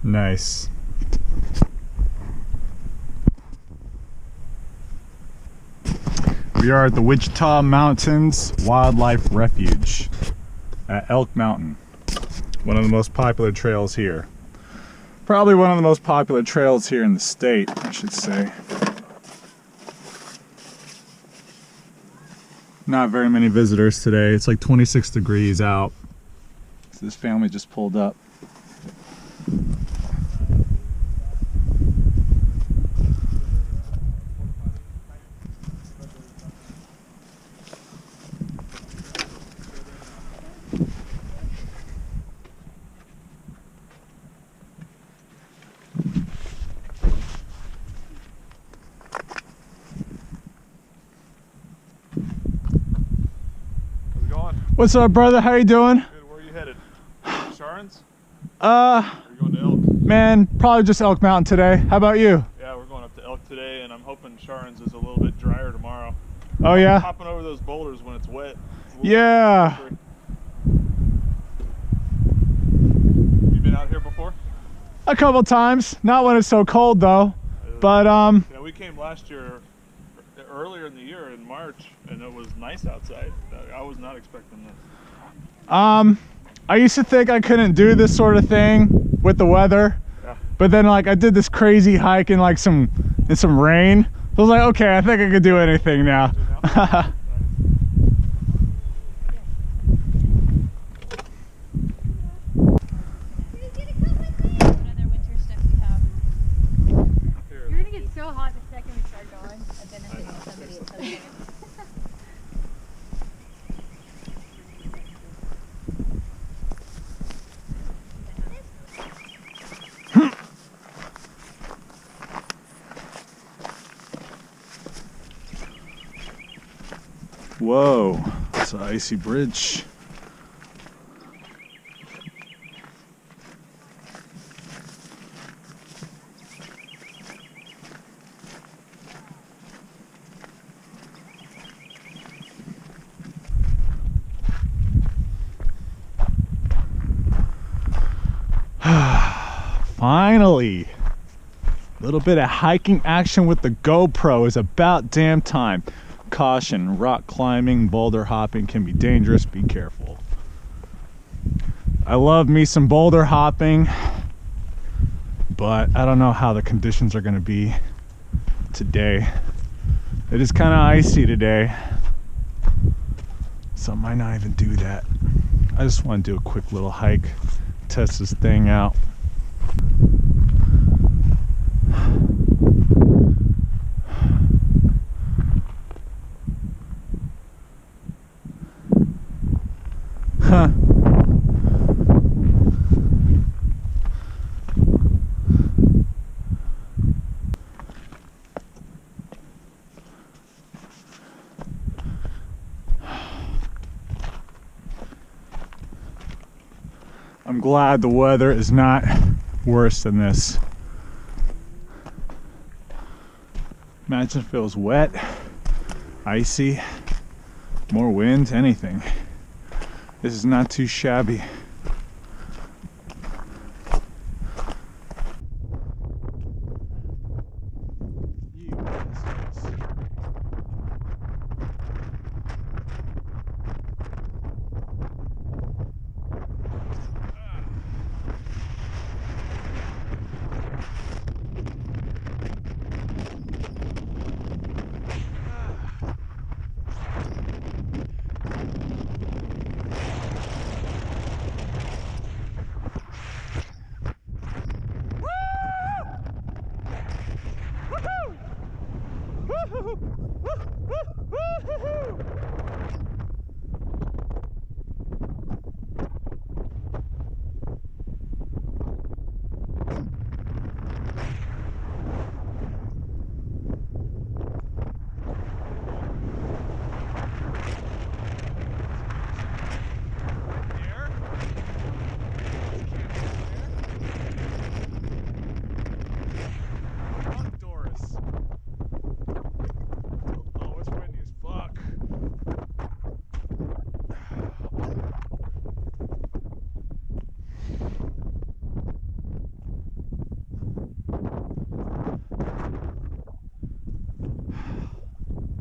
Nice. We are at the Witchita Mountains Wildlife Refuge at Elk Mountain. One of the most popular trails here. Probably one of the most popular trails here in the state, I should say. Not very many visitors today. It's like 26 degrees out. So this family just pulled up. What's up, brother? How you doing? Good. Where are you headed? Sharns? Are you going to Elk? Man, probably just Elk Mountain today. How about you? Yeah, we're going up to Elk today, and I'm hoping Sharns is a little bit drier tomorrow. Oh yeah? Hopping over those boulders when it's wet. Yeah. You been out here before? A couple times. Not when it's so cold though. But yeah, we came last year, earlier in the year in March, and it was nice outside. I was not expecting this. I used to think I couldn't do this sort of thing with the weather. Yeah. But then like I did this crazy hike in like some rain. I was like, okay, I think I could do anything now. You're gonna get so hot the second we start going, and then I think somebody at some point. Whoa, it's an icy bridge. Finally, a little bit of hiking action with the GoPro is about damn time. Caution, rock climbing, boulder hopping can be dangerous, be careful. I love me some boulder hopping, but I don't know how the conditions are gonna be today. It is kind of icy today, so I might not even do that. I just want to do a quick little hike, test this thing out. Huh. I'm glad the weather is not worse than this. Imagine if it was wet, icy, more wind, anything. This is not too shabby.